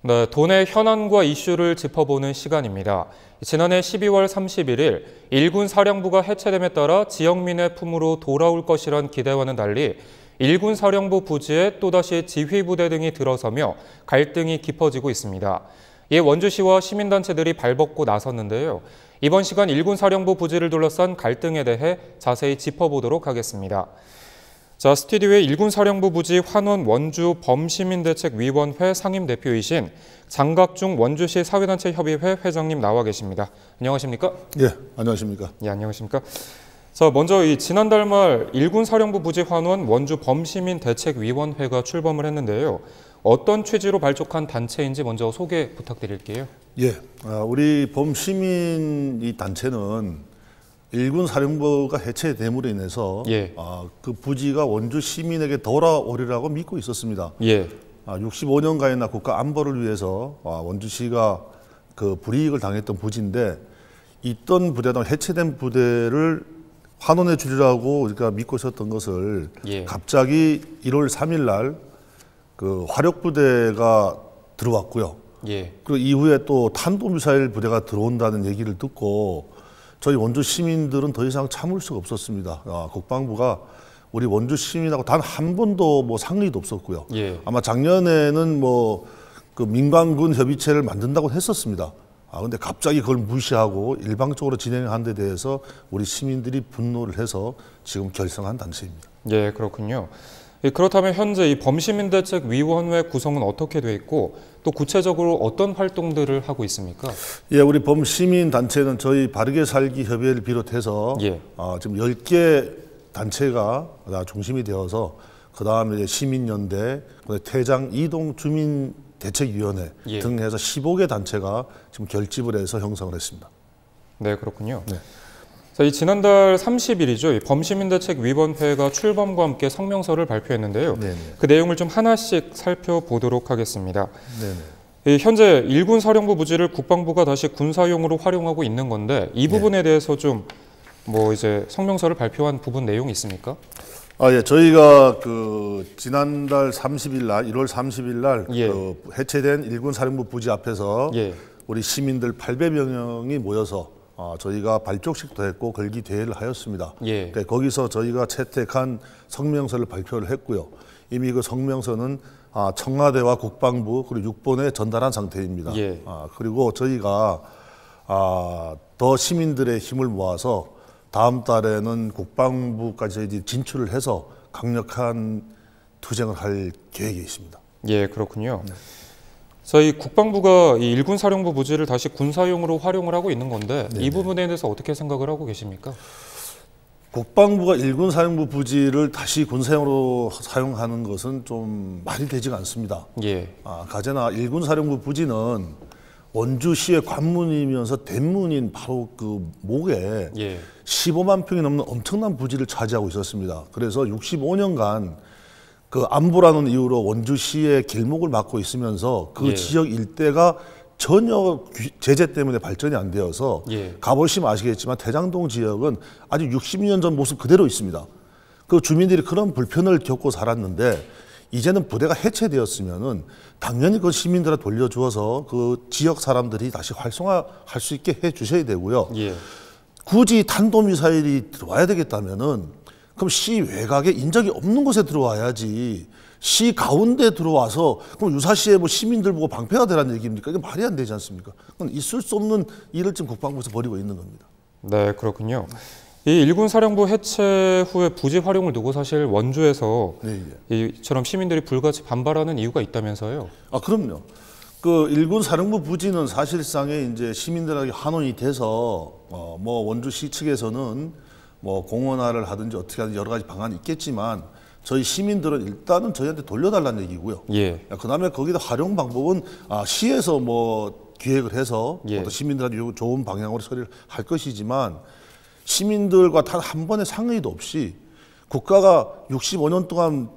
네, 돈의 현안과 이슈를 짚어보는 시간입니다. 지난해 12월 31일 일군 사령부가 해체됨에 따라 지역민의 품으로 돌아올 것이란 기대와는 달리 일군 사령부 부지에 또다시 지휘부대 등이 들어서며 갈등이 깊어지고 있습니다. 이에 원주시와 시민단체들이 발벗고 나섰는데요. 이번 시간 일군 사령부 부지를 둘러싼 갈등에 대해 자세히 짚어보도록 하겠습니다. 자, 스튜디오에 일군 사령부 부지 환원 원주 범시민대책위원회 상임대표이신 장각중 원주시 사회단체 협의회 회장님 나와 계십니다. 안녕하십니까? 예, 안녕하십니까? 예, 안녕하십니까? 자, 먼저 지난달 말 일군 사령부 부지 환원 원주 범시민대책위원회가 출범을 했는데요. 어떤 취지로 발족한 단체인지 먼저 소개 부탁드릴게요. 예, 우리 범시민 이 단체는 일군 사령부가 해체됨으로 인해서 그 부지가 원주 시민에게 돌아오리라고 믿고 있었습니다. 65년간이나 국가 안보를 위해서 원주시가 그 불이익을 당했던 부지인데 있던 부대당 해체된 부대를 환원해 주리라고 우리가 믿고 있었던 것을 갑자기 1월 3일 날 그 화력 부대가 들어왔고요. 그리고 이후에 또 탄도미사일 부대가 들어온다는 얘기를 듣고 저희 원주 시민들은 더 이상 참을 수가 없었습니다. 국방부가 우리 원주 시민하고 단 한 번도 뭐 상의도 없었고요. 아마 작년에는 뭐 그 민관군 협의체를 만든다고 했었습니다. 근데 갑자기 그걸 무시하고 일방적으로 진행한 데 대해서 우리 시민들이 분노를 해서 지금 결성한 단체입니다. 예, 그렇군요. 그렇다면 현재 이 범시민대책위원회 구성은 어떻게 돼 있고 또 구체적으로 어떤 활동들을 하고 있습니까? 예, 우리 범시민단체는 저희 바르게 살기 협의회를 비롯해서 지금 10개 단체가 중심이 되어서 그다음에 시민연대, 태장 이동 주민대책위원회 등 해서 15개 단체가 지금 결집을 해서 형성을 했습니다. 네, 그렇군요. 자, 이 지난달 30일이죠. 범시민대책위원회가 출범과 함께 성명서를 발표했는데요. 그 내용을 좀 하나씩 살펴보도록 하겠습니다. 현재 일군 사령부 부지를 국방부가 다시 군사용으로 활용하고 있는 건데 이 부분에 대해서 좀 뭐 이제 성명서를 발표한 부분 내용이 있습니까? 예, 저희가 그 지난달 30일 날 1월 30일 날 그 해체된 일군 사령부 부지 앞에서 우리 시민들 800명이 모여서 저희가 발족식도 했고 걸기 대회를 하였습니다. 그러니까 거기서 저희가 채택한 성명서를 발표를 했고요. 이미 그 성명서는 청와대와 국방부 그리고 육본에 전달한 상태입니다. 그리고 저희가 더 시민들의 힘을 모아서 다음 달에는 국방부까지 진출을 해서 강력한 투쟁을 할 계획이 있습니다. 예, 그렇군요. 저희 국방부가 이 일군 사령부 부지를 다시 군사용으로 활용을 하고 있는 건데 이 부분에 대해서 어떻게 생각을 하고 계십니까? 국방부가 일군 사령부 부지를 다시 군사용으로 사용하는 것은 좀 말이 되지가 않습니다. 가제나 일군 사령부 부지는 원주시의 관문이면서 대문인 바로 그 목에 15만 평이 넘는 엄청난 부지를 차지하고 있었습니다. 그래서 65년간 그 안보라는 이유로 원주시의 길목을 막고 있으면서 그 지역 일대가 전혀 제재 때문에 발전이 안 되어서 가보시면 아시겠지만 대장동 지역은 아직 60년 전 모습 그대로 있습니다. 그 주민들이 그런 불편을 겪고 살았는데 이제는 부대가 해체되었으면은 당연히 그 시민들한테 돌려주어서 그 지역 사람들이 다시 활성화할 수 있게 해 주셔야 되고요. 굳이 탄도미사일이 들어와야 되겠다면은 그럼 시 외곽에 인적이 없는 곳에 들어와야지 시 가운데 들어와서 그럼 유사시에 뭐 시민들 보고 방패가 되라는 얘기입니까? 이게 말이 안 되지 않습니까? 그건 있을 수 없는 일을 지금 국방부에서 벌이고 있는 겁니다. 네, 그렇군요. 이 일군 사령부 해체 후에 부지 활용을 두고 사실 원주에서 이처럼 시민들이 불같이 반발하는 이유가 있다면서요? 그럼요. 그 일군 사령부 부지는 사실상에 이제 시민들에게 환원이 돼서 뭐 원주시 측에서는 뭐 공원화를 하든지 어떻게 하든지 여러 가지 방안이 있겠지만 저희 시민들은 일단은 저희한테 돌려달라는 얘기고요. 그다음에 거기다 활용 방법은 시에서 뭐 기획을 해서 또 시민들한테 좋은 방향으로 처리를 할 것이지만 시민들과 단 한 번의 상의도 없이 국가가 65년 동안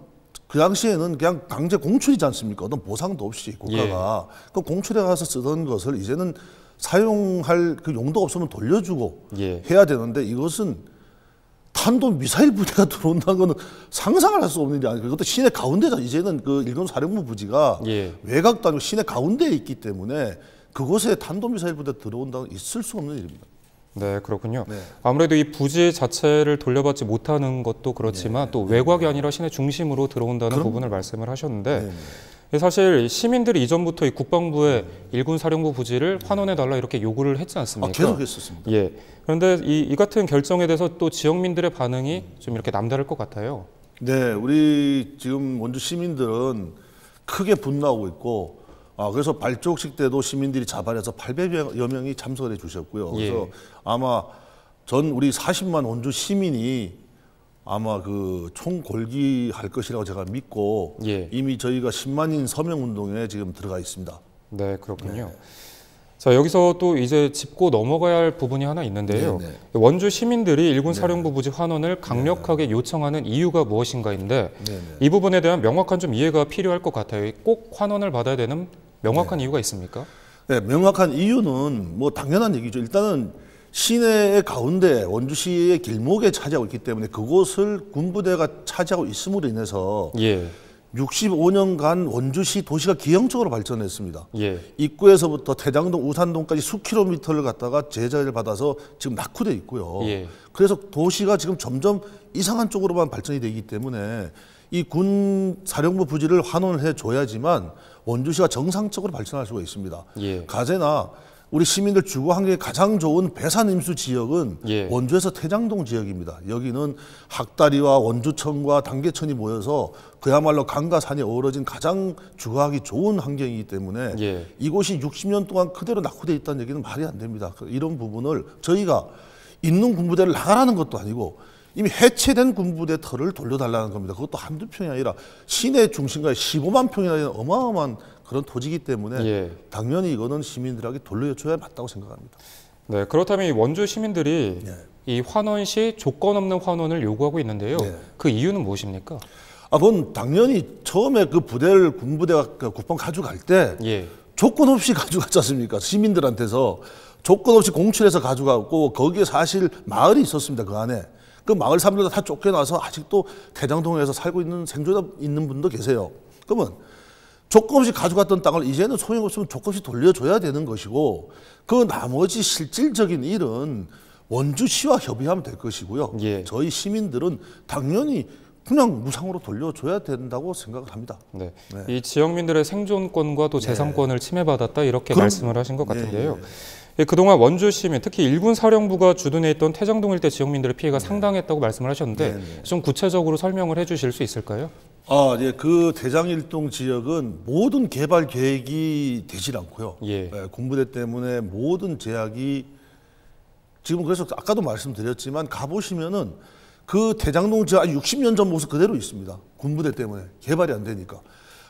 그 당시에는 그냥 강제 공출이지 않습니까? 어떤 보상도 없이 국가가 그 공출에 가서 쓰던 것을 이제는 사용할 그 용도가 없으면 돌려주고 해야 되는데 이것은 탄도 미사일 부대가 들어온다는 거는 상상을 할 수 없는 일이 아니고 그것도 시내 가운데잖아. 이제는 그 일본 사령부 부지가 외곽도 아니고 시내 가운데에 있기 때문에 그곳에 탄도 미사일 부대 들어온다는 건 있을 수 없는 일입니다. 네, 그렇군요. 네. 아무래도 이 부지 자체를 돌려받지 못하는 것도 그렇지만 또 외곽이 아니라 시내 중심으로 들어온다는 부분을 말씀을 하셨는데 사실 시민들이 이전부터 이 국방부에 일군 사령부 부지를 환원해달라 이렇게 요구를 했지 않습니까? 계속 했었습니다. 예. 그런데 이 같은 결정에 대해서 또 지역민들의 반응이 좀 이렇게 남다를 것 같아요. 네, 우리 지금 원주 시민들은 크게 분노하고 있고, 그래서 발족식 때도 시민들이 자발해서 800여 명이 참석을 해주셨고요. 그래서 아마 우리 40만 원주 시민이 아마 그 총궐기할 것이라고 제가 믿고 이미 저희가 10만인 서명 운동에 지금 들어가 있습니다. 네, 그렇군요. 네. 자, 여기서 또 이제 짚고 넘어가야 할 부분이 하나 있는데요. 원주 시민들이 일군 사령부 부지 환원을 강력하게 요청하는 이유가 무엇인가인데 이 부분에 대한 명확한 좀 이해가 필요할 것 같아요. 꼭 환원을 받아야 되는 명확한 이유가 있습니까? 네, 명확한 이유는 뭐 당연한 얘기죠. 일단은 시내의 가운데 원주시의 길목에 차지하고 있기 때문에 그곳을 군부대가 차지하고 있음으로 인해서 65년간 원주시 도시가 기형적으로 발전했습니다. 입구에서부터 대장동, 우산동까지 수킬로미터를 갖다가 제자리를 받아서 지금 낙후돼 있고요. 그래서 도시가 지금 점점 이상한 쪽으로만 발전이 되기 때문에 이 군 사령부 부지를 환원을 해줘야지만 원주시가 정상적으로 발전할 수가 있습니다. 가제나 우리 시민들 주거 환경이 가장 좋은 배산임수 지역은 원주에서 태장동 지역입니다. 여기는 학다리와 원주천과 단계천이 모여서 그야말로 강과 산이 어우러진 가장 주거하기 좋은 환경이기 때문에 이곳이 60년 동안 그대로 낙후되어 있다는 얘기는 말이 안 됩니다. 이런 부분을 저희가 있는 군부대를 나가라는 것도 아니고 이미 해체된 군부대 털을 돌려달라는 겁니다. 그것도 한두 평이 아니라 시내 중심가에 15만 평이나 되는 어마어마한 그런 토지이기 때문에 당연히 이거는 시민들에게 돌려줘야 맞다고 생각합니다. 네, 그렇다면 이 원주 시민들이 이 환원 시 조건 없는 환원을 요구하고 있는데요. 그 이유는 무엇입니까? 그건 당연히 처음에 그 부대를 군부대가 국방 가져갈 때 조건 없이 가져갔지 않습니까? 시민들한테서 조건 없이 공출해서 가져가고 거기에 사실 마을이 있었습니다. 그 안에. 그 마을 사람들 다 쫓겨나서 아직도 대장동에서 살고 있는 생존자 있는 분도 계세요. 그러면 조건 없이 가져갔던 땅을 이제는 소용없으면 조건 없이 돌려줘야 되는 것이고 그 나머지 실질적인 일은 원주시와 협의하면 될 것이고요. 저희 시민들은 당연히 그냥 무상으로 돌려줘야 된다고 생각을 합니다. 이 지역민들의 생존권과 또 재산권을 침해받았다 이렇게 말씀을 하신 것 같은데요. 그동안 원주 시민, 특히 일군 사령부가 주둔해 있던 태정동 일대 지역민들의 피해가 상당했다고 말씀을 하셨는데 좀 구체적으로 설명을 해주실 수 있을까요? 그 대장일동 지역은 모든 개발 계획이 되질 않고요. 군부대 때문에 모든 제약이 지금 그래서 아까도 말씀드렸지만 가보시면은 그 대장동 지역 60년 전 모습 그대로 있습니다. 군부대 때문에 개발이 안 되니까.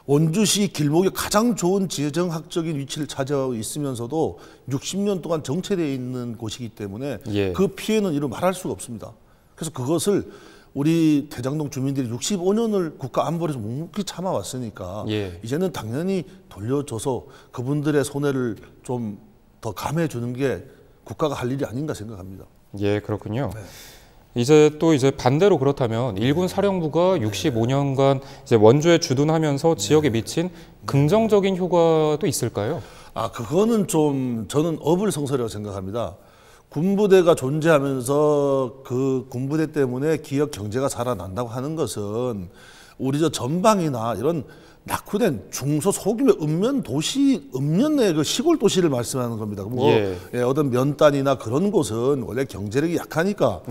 원주시 길목이 가장 좋은 지정학적인 위치를 차지하고 있으면서도 60년 동안 정체되어 있는 곳이기 때문에 그 피해는 이루 말할 수가 없습니다. 그래서 그것을 우리 대장동 주민들이 65년을 국가 안보에서 묵묵히 참아왔으니까 이제는 당연히 돌려줘서 그분들의 손해를 좀 더 감해주는 게 국가가 할 일이 아닌가 생각합니다. 그렇군요. 이제 반대로 그렇다면 일군 사령부가 65년간 이제 원주에 주둔하면서 지역에 미친 긍정적인 효과도 있을까요? 그거는 좀 저는 어불성설이라고 생각합니다. 군부대가 존재하면서 그 군부대 때문에 기업 경제가 살아난다고 하는 것은 우리 전방이나 이런 낙후된 중소 소규모 읍면 도시, 읍면 내 그 시골 도시를 말씀하는 겁니다. 어떤 면단이나 그런 곳은 원래 경제력이 약하니까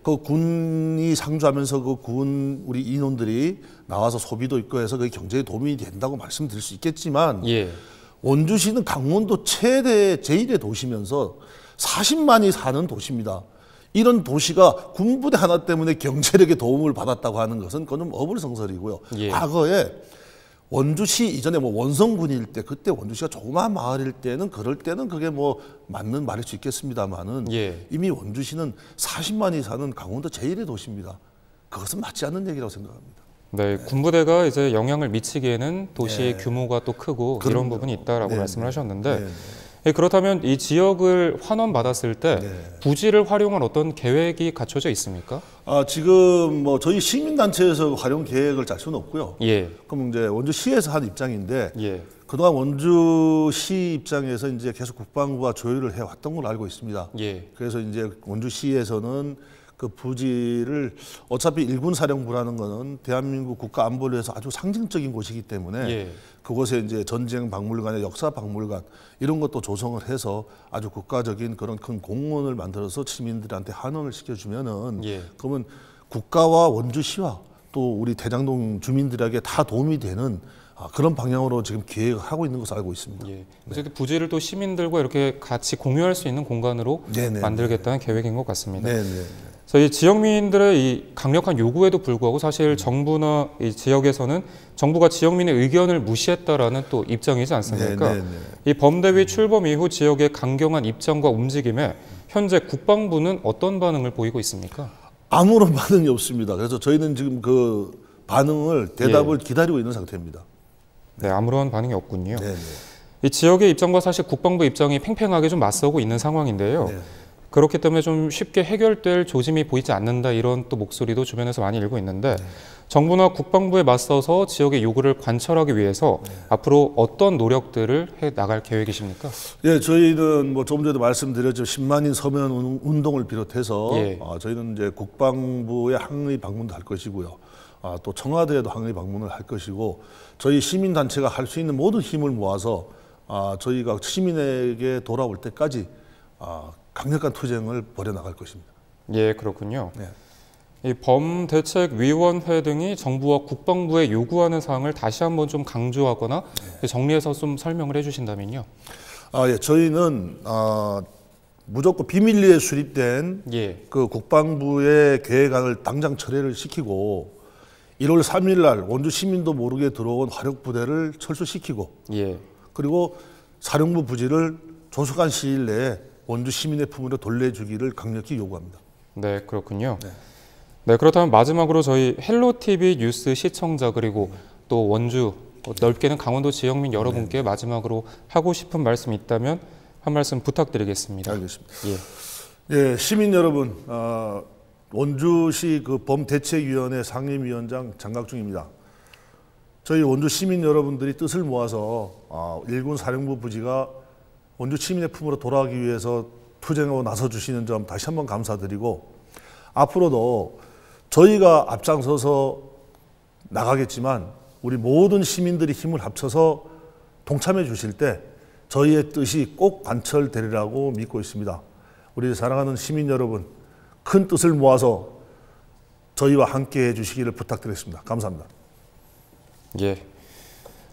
그 군이 상주하면서 그 군 우리 인원들이 나와서 소비도 있고 해서 그 경제에 도움이 된다고 말씀드릴 수 있겠지만 원주시는 강원도 최대 제1의 도시면서 40만이 사는 도시입니다. 이런 도시가 군부대 하나 때문에 경제력에 도움을 받았다고 하는 것은 그건 좀 어불성설이고요. 과거에 원주시 이전에 원성군일 때 그때 원주시가 조그마한 마을일 때는 그럴 때는 그게 맞는 말일 수 있겠습니다만은 이미 원주시는 40만이 사는 강원도 제1의 도시입니다. 그것은 맞지 않는 얘기라고 생각합니다. 군부대가 이제 영향을 미치기에는 도시의 규모가 또 크고 이런 부분이 있다라고 말씀을 하셨는데 그렇다면 이 지역을 환원받았을 때 부지를 활용할 어떤 계획이 갖춰져 있습니까? 지금 뭐 저희 시민단체에서 활용 계획을 짤 수는 없고요. 그럼 이제 원주시에서 한 입장인데 그동안 원주시 입장에서 이제 계속 국방부와 조율을 해왔던 걸로 알고 있습니다. 그래서 이제 원주시에서는 그 부지를 어차피 일군 사령부라는 거는 대한민국 국가 안보를 위해서 아주 상징적인 곳이기 때문에 그곳에 이제 전쟁 박물관이나 역사 박물관 이런 것도 조성을 해서 아주 국가적인 그런 큰 공원을 만들어서 시민들한테 환원을 시켜주면은 그러면 국가와 원주시와 또 우리 대장동 주민들에게 다 도움이 되는 그런 방향으로 지금 계획을 하고 있는 것으로 알고 있습니다. 어쨌든 부지를 또 시민들과 이렇게 같이 공유할 수 있는 공간으로 만들겠다는 계획인 것 같습니다. 이 지역민들의 이 강력한 요구에도 불구하고 사실 정부나 이 지역에서는 정부가 지역민의 의견을 무시했다라는 또 입장이지 않습니까? 이 범대위 출범 이후 지역의 강경한 입장과 움직임에 현재 국방부는 어떤 반응을 보이고 있습니까? 아무런 반응이 없습니다. 그래서 저희는 지금 그 반응을 대답을 기다리고 있는 상태입니다. 아무런 반응이 없군요. 이 지역의 입장과 사실 국방부 입장이 팽팽하게 좀 맞서고 있는 상황인데요. 그렇기 때문에 좀 쉽게 해결될 조짐이 보이지 않는다 이런 또 목소리도 주변에서 많이 일고 있는데 정부나 국방부에 맞서서 지역의 요구를 관철하기 위해서 앞으로 어떤 노력들을 해 나갈 계획이십니까? 저희는 뭐 조금 전에도 말씀드렸죠. 10만인 서면 운동을 비롯해서 저희는 이제 국방부에 항의 방문도 할 것이고요. 또 청와대에도 항의 방문을 할 것이고 저희 시민단체가 할 수 있는 모든 힘을 모아서 저희가 시민에게 돌아올 때까지 강력한 투쟁을 벌여나갈 것입니다. 그렇군요. 이 범대책위원회 등이 정부와 국방부에 요구하는 사항을 다시 한번 좀 강조하거나 정리해서 좀 설명을 해주신다면요. 저희는 무조건 비밀리에 수립된 그 국방부의 계획안을 당장 철회를 시키고 1월 3일 날 원주 시민도 모르게 들어온 화력부대를 철수시키고 그리고 사령부 부지를 조속한 시일 내에 원주 시민의 품으로 돌려주기를 강력히 요구합니다. 그렇군요. 그렇다면 마지막으로 저희 헬로티비 뉴스 시청자 그리고 또 원주 넓게는 강원도 지역민 여러분께 마지막으로 하고 싶은 말씀이 있다면 한 말씀 부탁드리겠습니다. 알겠습니다. 시민 여러분, 원주시 그 범대책위원회 상임위원장 장각중입니다. 저희 원주 시민 여러분들이 뜻을 모아서 일군 사령부 부지가 원주 시민의 품으로 돌아가기 위해서 투쟁하고 나서주시는 점 다시 한번 감사드리고 앞으로도 저희가 앞장서서 나가겠지만 우리 모든 시민들이 힘을 합쳐서 동참해 주실 때 저희의 뜻이 꼭 관철되리라고 믿고 있습니다. 우리 사랑하는 시민 여러분, 큰 뜻을 모아서 저희와 함께 해주시기를 부탁드리겠습니다. 감사합니다.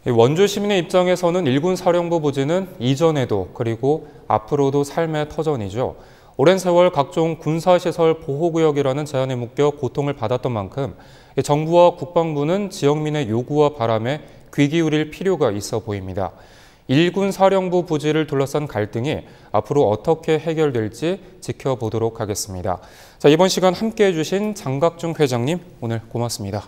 원주 시민의 입장에서는 일군 사령부 부지는 이전에도 그리고 앞으로도 삶의 터전이죠. 오랜 세월 각종 군사시설 보호구역이라는 제한에 묶여 고통을 받았던 만큼 정부와 국방부는 지역민의 요구와 바람에 귀 기울일 필요가 있어 보입니다. 일군 사령부 부지를 둘러싼 갈등이 앞으로 어떻게 해결될지 지켜보도록 하겠습니다. 이번 시간 함께해 주신 장각중 회장님 오늘 고맙습니다.